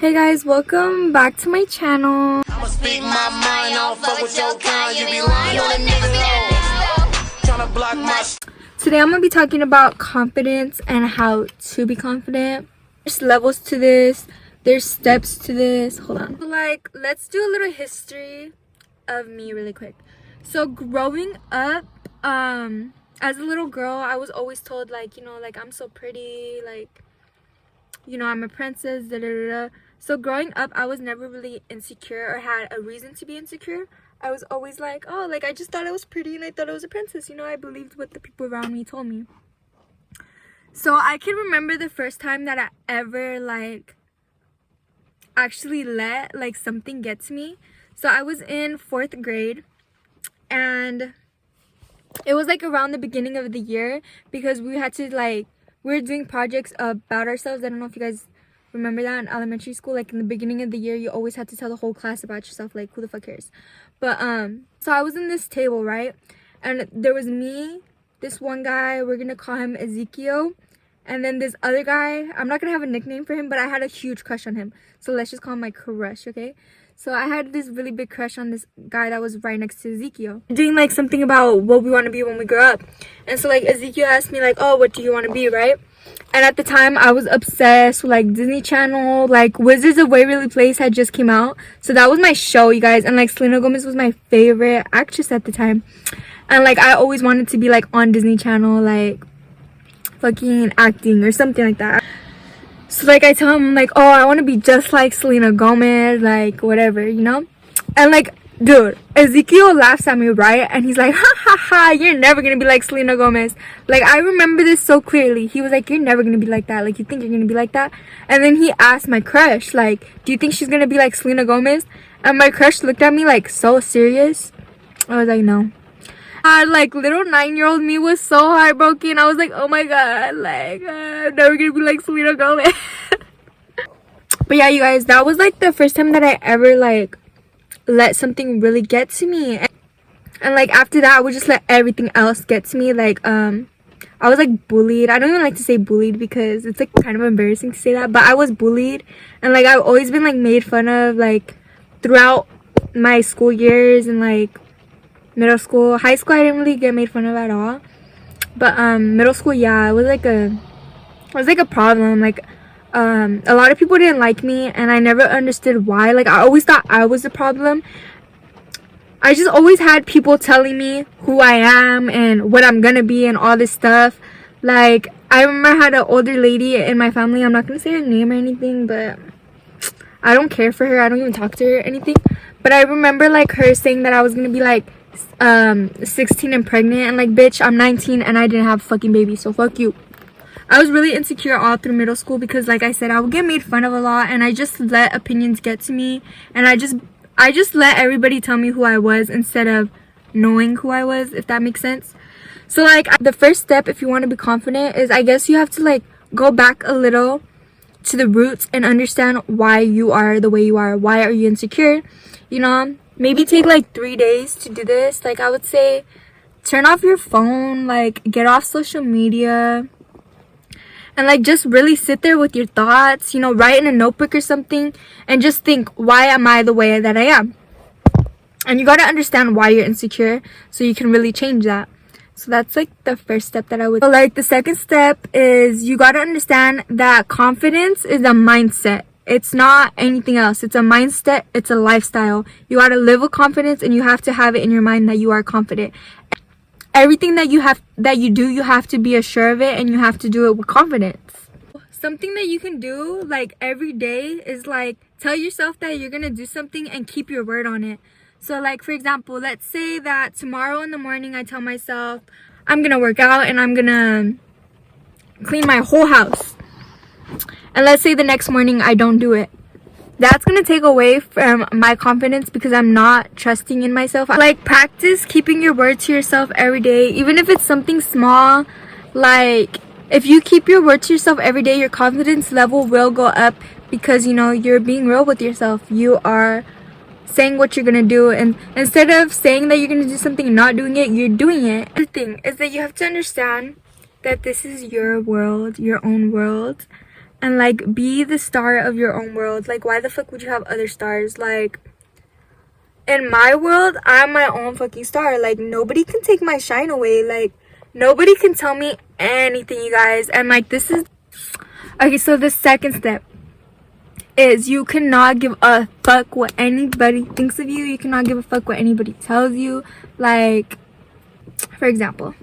Hey guys, welcome back to my channel. I'ma speak my mind, I don't fuck with your kind. You be lying on a nigga, tryna block my Today I'm gonna be talking about confidence and how to be confident. There's levels to this, there's steps to this. Hold on. Let's do a little history of me really quick. So growing up, as a little girl, I was always told I'm so pretty, I'm a princess, da da da da. So growing up, I was never really insecure or had a reason to be insecure. I was always like, oh, I just thought I was pretty and I thought I was a princess. I believed what the people around me told me. So I can remember the first time that I ever actually let something get to me. So I was in 4th grade and it was around the beginning of the year because we had to we were doing projects about ourselves. I don't know if you guys remember that in elementary school. In the beginning of the year, you always had to tell the whole class about yourself. Who the fuck cares? But so I was in this table, right? And there was me, this one guy, we're gonna call him Ezekiel, and then this other guy, I'm not gonna have a nickname for him, but I had a huge crush on him, so let's just call him my crush, okay? So I had this really big crush on this guy that was right next to Ezekiel, doing something about what we want to be when we grow up. And so Ezekiel asked me oh, what do you want to be, right? And at the time I was obsessed with Disney Channel. Wizards of Waverly Place had just came out, so that was my show, you guys. And Selena Gomez was my favorite actress at the time, and I always wanted to be on Disney Channel, fucking acting or something like that. So I tell him oh, I want to be just like Selena Gomez, whatever, and dude, Ezekiel laughs at me, right? And he's like, ha ha ha, you're never gonna be like Selena Gomez. I remember this so clearly. He was like, you're never gonna be like that. You think you're gonna be like that? And then he asked my crush, do you think she's gonna be like Selena Gomez? And my crush looked at me so serious. I was like, no. Little 9-year-old me was so heartbroken. I was like, oh my god, I'm never gonna be like Selena Gomez. But yeah, you guys, that was the first time that I ever let something really get to me. And after that, I would just let everything else get to me. I was bullied. I don't even like to say bullied because it's kind of embarrassing to say that, but I was bullied. And I've always been made fun of throughout my school years and middle school. High school, I didn't really get made fun of at all, but middle school, yeah, it was a problem. A lot of people didn't like me, and I never understood why. I always thought I was the problem. I just always had people telling me who I am and what I'm gonna be and all this stuff. I remember I had an older lady in my family. I'm not gonna say her name or anything, but I don't care for her. I don't even talk to her or anything. But I remember her saying that I was gonna be 16 and pregnant, and bitch, I'm 19 and I didn't have a fucking baby, so fuck you. I was really insecure all through middle school because I said, I would get made fun of a lot, and I just let opinions get to me, and I just let everybody tell me who I was instead of knowing who I was, if that makes sense. So the first step if you want to be confident is, I guess, you have to go back a little to the roots and understand why you are the way you are. Why are you insecure? Maybe take 3 days to do this. I would say turn off your phone, get off social media, and just really sit there with your thoughts, write in a notebook or something, and just think, why am I the way that I am? And you got to understand why you're insecure so you can really change that. So that's the first step that I would. So the second step is, you got to understand that confidence is a mindset. It's not anything else. It's a mindset. It's a lifestyle. You got to live with confidence, and you have to have it in your mind that you are confident. Everything that you do, you have to be assured of it, and you have to do it with confidence. Something that you can do every day is tell yourself that you're gonna do something and keep your word on it. So for example, let's say that tomorrow in the morning I tell myself I'm gonna work out and I'm gonna clean my whole house, and let's say the next morning I don't do it. That's gonna take away from my confidence because I'm not trusting in myself. Practice keeping your word to yourself every day, even if it's something small. If you keep your word to yourself every day, your confidence level will go up because you're being real with yourself. You are saying what you're gonna do, and instead of saying that you're gonna do something and not doing it, you're doing it. The thing is that you have to understand that this is your world, your own world, and like be the star of your own world. Like, why the fuck would you have other stars? Like, in my world, I'm my own fucking star. Like, nobody can take my shine away. Like, nobody can tell me anything, you guys. And like, this is okay. So the second step is you cannot give a fuck what anybody thinks of you. You cannot give a fuck what anybody tells you. Like, for example,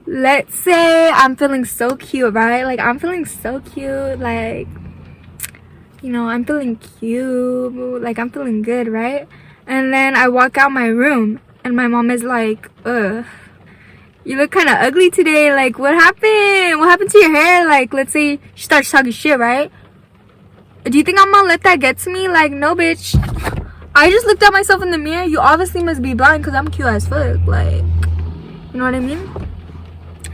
let's say I'm feeling so cute, right? Like, I'm feeling so cute. Like, you know, I'm feeling cute. Like, I'm feeling good, right? And then I walk out my room and my mom is like, ugh, you look kind of ugly today. Like, what happened? What happened to your hair? Like, let's say she starts talking shit, right? Do you think I'm gonna let that get to me? Like, no, bitch. I just looked at myself in the mirror. You obviously must be blind because I'm cute as fuck. Like, you know what I mean?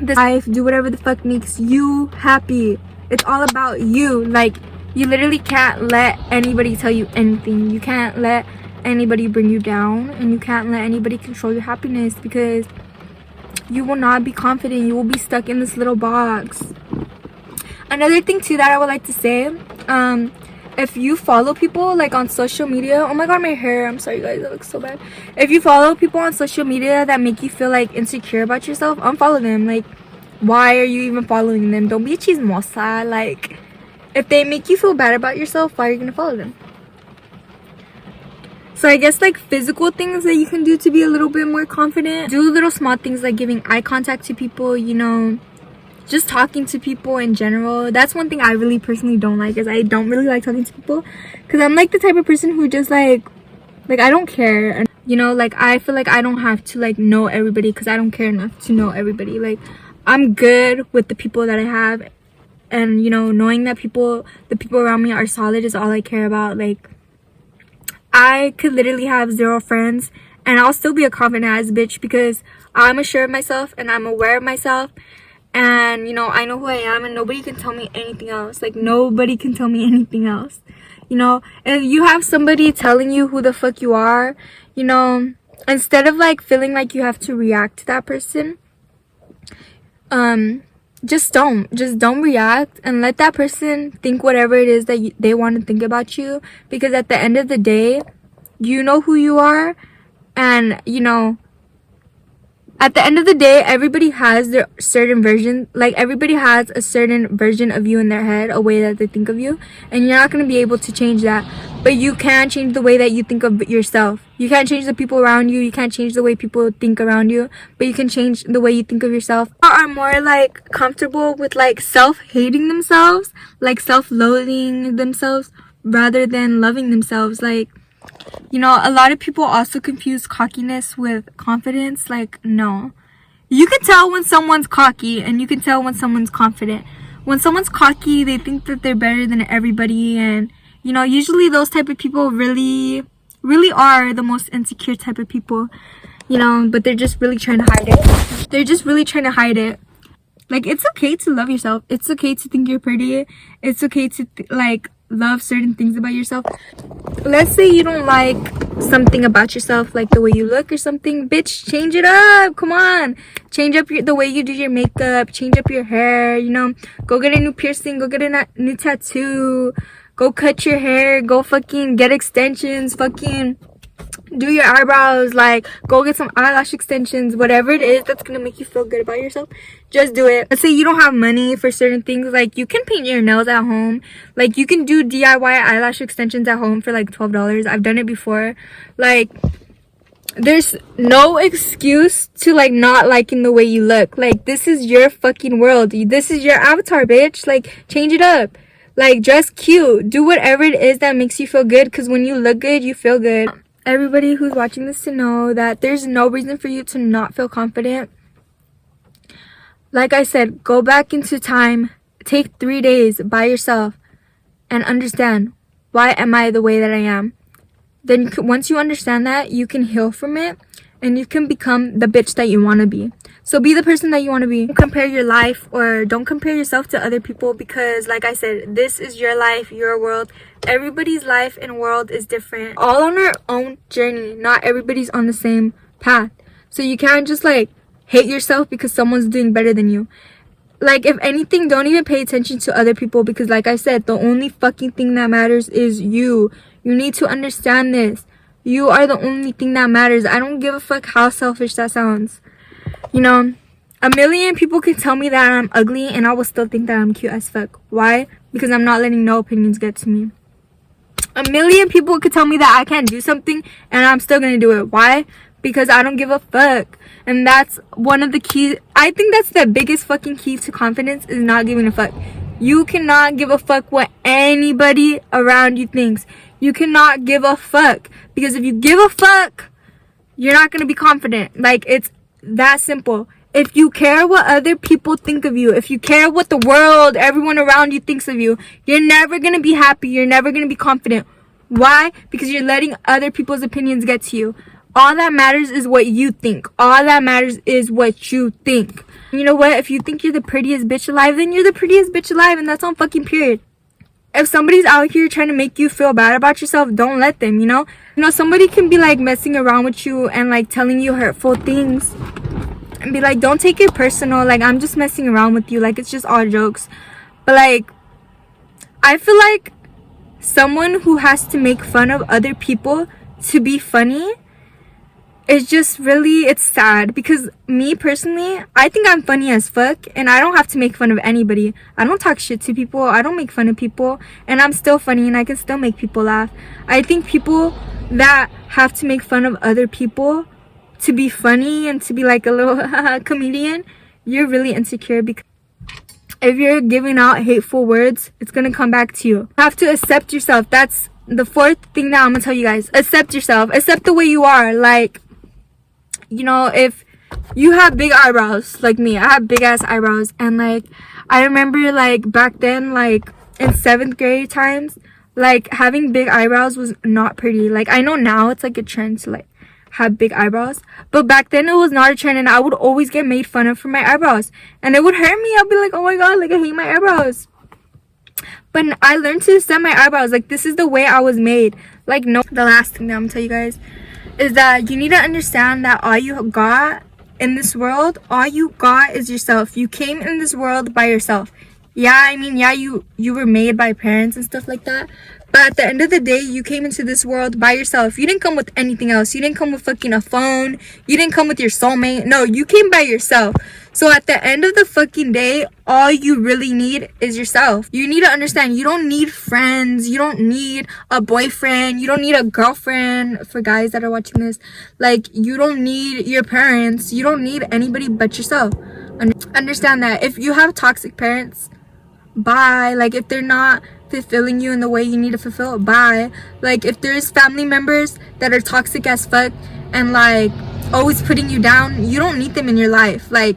This life, do whatever the fuck makes you happy. It's all about you. Like, you literally can't let anybody tell you anything. You can't let anybody bring you down, and you can't let anybody control your happiness, because you will not be confident. You will be stuck in this little box. Another thing too that I would like to say, if you follow people like on social media, oh my god, my hair, I'm sorry guys, it looks so bad. If you follow people on social media that make you feel like insecure about yourself, unfollow them. Like, why are you even following them? Don't be a chismosa. Like, if they make you feel bad about yourself, why are you gonna follow them? So I guess like physical things that you can do to be a little bit more confident. Do little small things like giving eye contact to people, you know, just talking to people in general. That's one thing I really personally don't like, is I don't really like talking to people, because I'm like the type of person who just like I don't care. And you know, like, I feel like I don't have to like know everybody, because I don't care enough to know everybody. Like, I'm good with the people that I have, and you know, knowing that the people around me are solid is all I care about. Like, I could literally have 0 friends and I'll still be a confident ass bitch, because I'm assured of myself and I'm aware of myself, and you know, I know who I am, and nobody can tell me anything else. Like, nobody can tell me anything else, you know. And if you have somebody telling you who the fuck you are, you know, instead of like feeling like you have to react to that person, just don't react, and let that person think whatever it is that they want to think about you, because at the end of the day, you know who you are. And you know, at the end of the day, everybody has their certain version. Like, everybody has a certain version of you in their head, a way that they think of you, and you're not going to be able to change that. But you can change the way that you think of yourself. You can't change the people around you. You can't change the way people think around you, but you can change the way you think of yourself. Or are more like comfortable with like self-hating themselves, like self-loathing themselves, rather than loving themselves. Like, you know, a lot of people also confuse cockiness with confidence. Like, no. You can tell when someone's cocky, and you can tell when someone's confident. When someone's cocky, they think that they're better than everybody, and you know, usually those type of people really are the most insecure type of people, you know, but they're just really trying to hide it. They're just really trying to hide it. Like, it's okay to love yourself. It's okay to think you're pretty. It's okay to like love certain things about yourself. Let's say you don't like something about yourself, like the way you look or something. Bitch, change it up. Come on, change up the way you do your makeup, change up your hair, you know, go get a new piercing, go get a new tattoo, go cut your hair, go fucking get extensions, fucking do your eyebrows, like go get some eyelash extensions. Whatever it is that's gonna make you feel good about yourself, just do it. Let's say you don't have money for certain things, like you can paint your nails at home. Like, you can do DIY eyelash extensions at home for like $12. I've done it before. Like, there's no excuse to like not liking the way you look. Like, this is your fucking world. This is your avatar, bitch. Like, change it up. Like, dress cute. Do whatever it is that makes you feel good, because when you look good, you feel good. Everybody who's watching this to know that there's no reason for you to not feel confident. Like I said, go back into time. Take 3 days by yourself and understand, why am I the way that I am? Then once you understand that, you can heal from it, and you can become the bitch that you want to be. So be the person that you want to be. Don't compare your life, or don't compare yourself to other people, because like I said, this is your life, your world. Everybody's life and world is different. All on our own journey. Not everybody's on the same path. So you can't just like hate yourself because someone's doing better than you. Like, if anything, don't even pay attention to other people, because like I said, the only fucking thing that matters is you. You need to understand this. You are the only thing that matters. I don't give a fuck how selfish that sounds. You know, a million people can tell me that I'm ugly and I will still think that I'm cute as fuck. Why? Because I'm not letting no opinions get to me. A million people could tell me that I can't do something and I'm still gonna do it. Why? Because I don't give a fuck. And that's one of the keys. I think that's the biggest fucking key to confidence, is not giving a fuck. You cannot give a fuck what anybody around you thinks. You cannot give a fuck, because if you give a fuck, you're not gonna be confident. Like, it's that simple. If you care what other people think of you, if you care what the world, everyone around you thinks of you, you're never gonna be happy. You're never gonna be confident. Why? Because you're letting other people's opinions get to you. All that matters is what you think. All that matters is what you think. You know what? If you think you're the prettiest bitch alive, then you're the prettiest bitch alive, and that's on fucking period. If somebody's out here trying to make you feel bad about yourself, don't let them, you know? You know, somebody can be like messing around with you and like telling you hurtful things and be like, don't take it personal. Like, I'm just messing around with you. Like, it's just all jokes. But like, I feel like someone who has to make fun of other people to be funny, it's just really, it's sad. Because me personally, I think I'm funny as fuck, and I don't have to make fun of anybody. I don't talk shit to people. I don't make fun of people, and I'm still funny, and I can still make people laugh. I think people that have to make fun of other people to be funny and to be like a little comedian, you're really insecure. Because if you're giving out hateful words, it's gonna come back to you. You have to accept yourself. That's the fourth thing that I'm gonna tell you guys. Accept yourself. Accept the way you are. Like, you know, if you have big eyebrows like me, I have big ass eyebrows, and like, I remember like back then, like in 7th grade times, like having big eyebrows was not pretty. Like, I know now it's like a trend to like have big eyebrows, but back then it was not a trend, and I would always get made fun of for my eyebrows, and it would hurt me. I'd be like, oh my god, like I hate my eyebrows. But I learned to accept my eyebrows. Like, this is the way I was made. Like, no, the last thing that I'm gonna tell you guys is that you need to understand that all you got in this world, all you got is yourself. You came in this world by yourself. Yeah, I mean, yeah, you were made by parents and stuff like that, but at the end of the day, you came into this world by yourself. You didn't come with anything else. You didn't come with fucking a phone. You didn't come with your soulmate. No, you came by yourself. So at the end of the fucking day, all you really need is yourself. You need to understand, you don't need friends. You don't need a boyfriend. You don't need a girlfriend, for guys that are watching this. Like, you don't need your parents. You don't need anybody but yourself. Understand that. If you have toxic parents, bye. Like, if they're not fulfilling you in the way you need to fulfill it, bye. Like, if there's family members that are toxic as fuck and like always putting you down, you don't need them in your life. Like,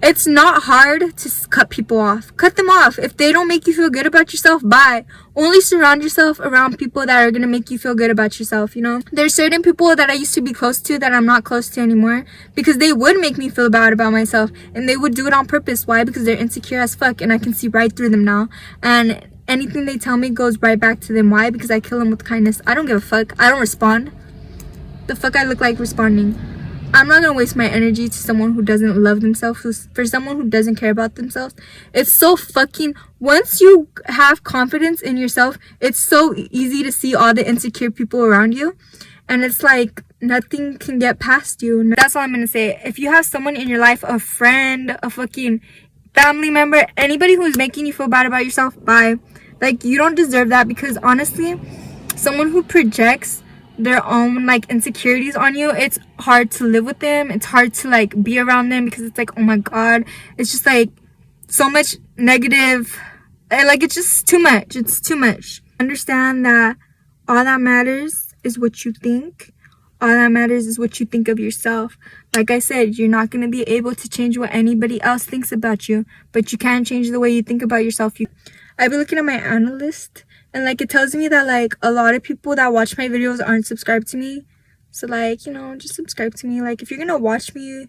it's not hard to cut people off. Cut them off. If they don't make you feel good about yourself, bye. Only surround yourself around people that are gonna make you feel good about yourself, you know? There's certain people that I used to be close to that I'm not close to anymore, because they would make me feel bad about myself, and they would do it on purpose. Why? Because they're insecure as fuck, and I can see right through them now. And anything they tell me goes right back to them. Why? Because I kill them with kindness. I don't give a fuck. I don't respond. The fuck I look like responding? I'm not gonna waste my energy to someone who doesn't love themselves, for someone who doesn't care about themselves. It's so fucking, once you have confidence in yourself, it's so easy to see all the insecure people around you, and it's like nothing can get past you. That's all I'm gonna say. If you have someone in your life, a friend, a fucking family member, anybody who's making you feel bad about yourself, bye. Like, you don't deserve that, because honestly, someone who projects their own like insecurities on you, it's hard to live with them. It's hard to like be around them, because it's like, oh my god, it's just like so much negative, and like it's just too much. It's too much. Understand that all that matters is what you think. All that matters is what you think of yourself. Like I said, you're not going to be able to change what anybody else thinks about you, but you can change the way you think about yourself. I've been looking at my analyst, and like it tells me that like a lot of people that watch my videos aren't subscribed to me. So like, you know, just subscribe to me. Like, if you're gonna watch me,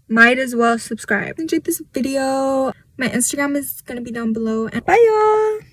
might as well subscribe. Enjoyed this video. My Instagram is gonna be down below, and bye y'all.